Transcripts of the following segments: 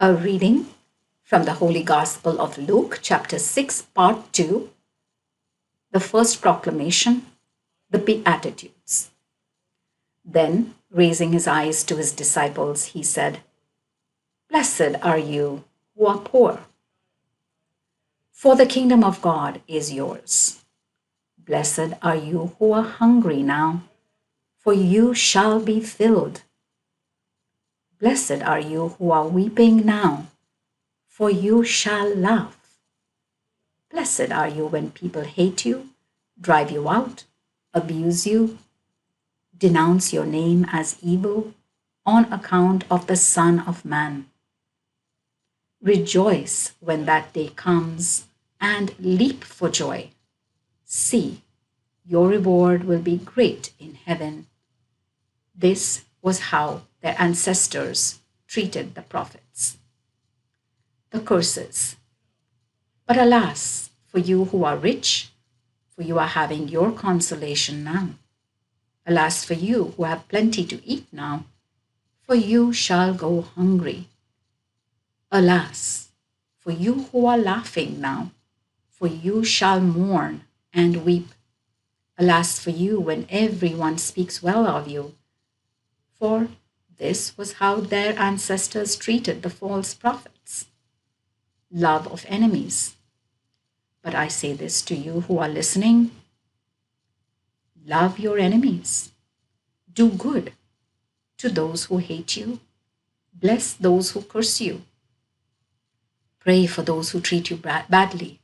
A reading from the Holy Gospel of Luke, chapter 6, part 2, the first proclamation, the Beatitudes. Then, raising his eyes to his disciples, he said, "Blessed are you who are poor, for the kingdom of God is yours. Blessed are you who are hungry now, for you shall be filled. Blessed are you who are weeping now, for you shall laugh. Blessed are you when people hate you, drive you out, abuse you, denounce your name as evil on account of the Son of Man. Rejoice when that day comes and leap for joy. See, your reward will be great in heaven." This was how their ancestors treated the prophets. The curses. "But alas, for you who are rich, for you are having your consolation now. Alas for you who have plenty to eat now, for you shall go hungry. Alas, for you who are laughing now, for you shall mourn and weep. Alas for you when everyone speaks well of you, for this was how their ancestors treated the false prophets. Love of enemies. But I say this to you who are listening: love your enemies. Do good to those who hate you. Bless those who curse you. Pray for those who treat you badly.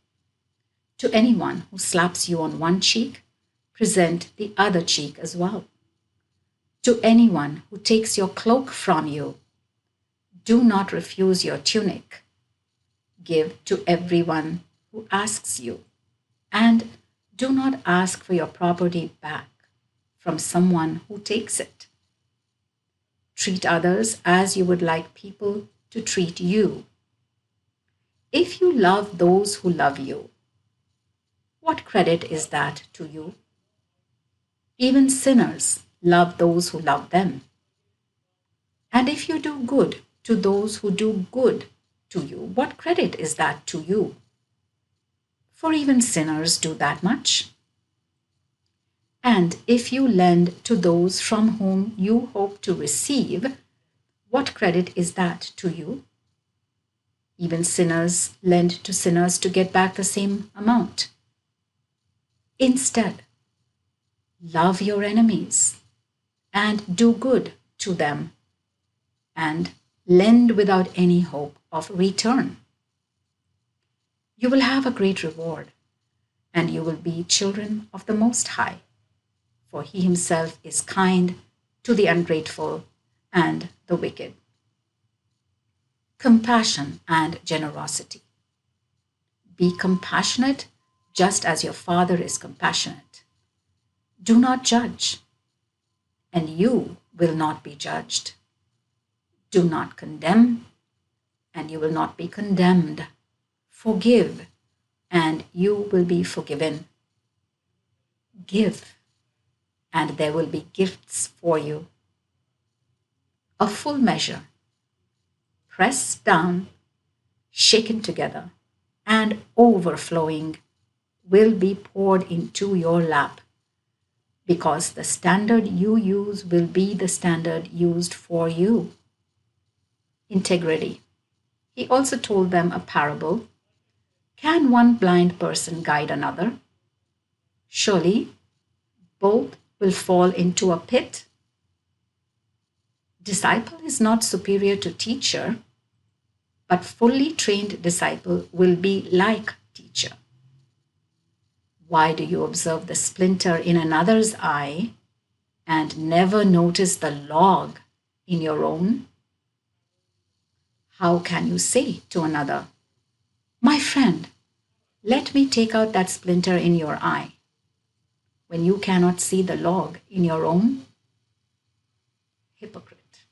To anyone who slaps you on one cheek, present the other cheek as well. To anyone who takes your cloak from you, do not refuse your tunic. Give to everyone who asks you, and do not ask for your property back from someone who takes it. Treat others as you would like people to treat you. If you love those who love you, what credit is that to you? Even sinners love those who love them. And if you do good to those who do good to you, what credit is that to you? For even sinners do that much. And if you lend to those from whom you hope to receive, what credit is that to you? Even sinners lend to sinners to get back the same amount. Instead, love your enemies and do good to them, and lend without any hope of return. You will have a great reward, and you will be children of the Most High, for he himself is kind to the ungrateful and the wicked. Compassion and generosity. Be compassionate just as your Father is compassionate. Do not judge, and you will not be judged. Do not condemn, and you will not be condemned. Forgive, and you will be forgiven. Give, and there will be gifts for you. A full measure, pressed down, shaken together, and overflowing, will be poured into your lap, because the standard you use will be the standard used for you. Integrity. He also told them a parable. Can one blind person guide another? Surely both will fall into a pit. Disciple is not superior to teacher, but fully trained disciple will be like teacher. Why do you observe the splinter in another's eye and never notice the log in your own? How can you say to another, "My friend, let me take out that splinter in your eye," when you cannot see the log in your own? Hypocrite.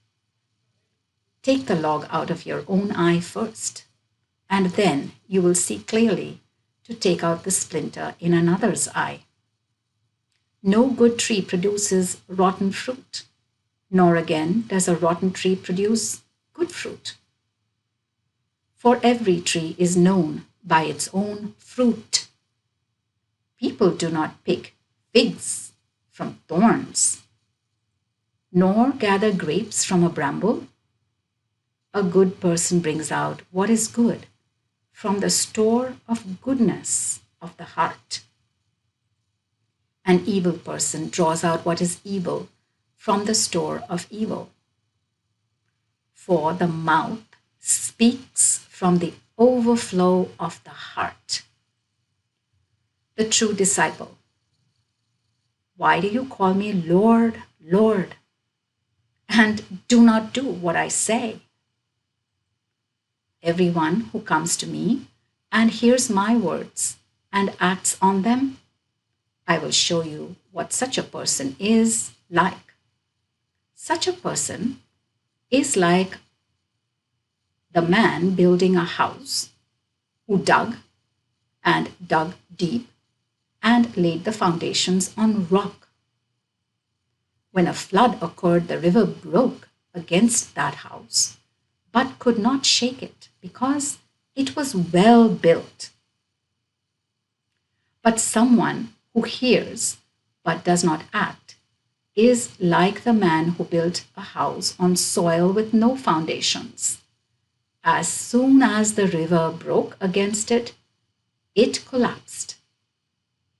Take the log out of your own eye first, and then you will see clearly to take out the splinter in another's eye. No good tree produces rotten fruit, nor again does a rotten tree produce good fruit. For every tree is known by its own fruit. People do not pick figs from thorns, nor gather grapes from a bramble. A good person brings out what is good from the store of goodness of the heart. An evil person draws out what is evil from the store of evil. For the mouth speaks from the overflow of the heart. The true disciple. Why do you call me Lord, Lord, and do not do what I say? Everyone who comes to me and hears my words and acts on them, I will show you what such a person is like. Such a person is like the man building a house who dug and dug deep and laid the foundations on rock. When a flood occurred, the river broke against that house, but could not shake it because it was well built. But someone who hears but does not act is like the man who built a house on soil with no foundations. As soon as the river broke against it, it collapsed.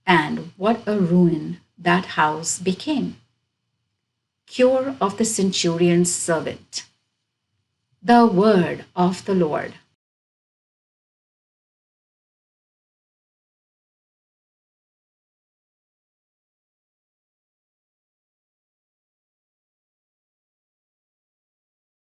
And what a ruin that house became. Cure of the centurion's servant. The word of the Lord.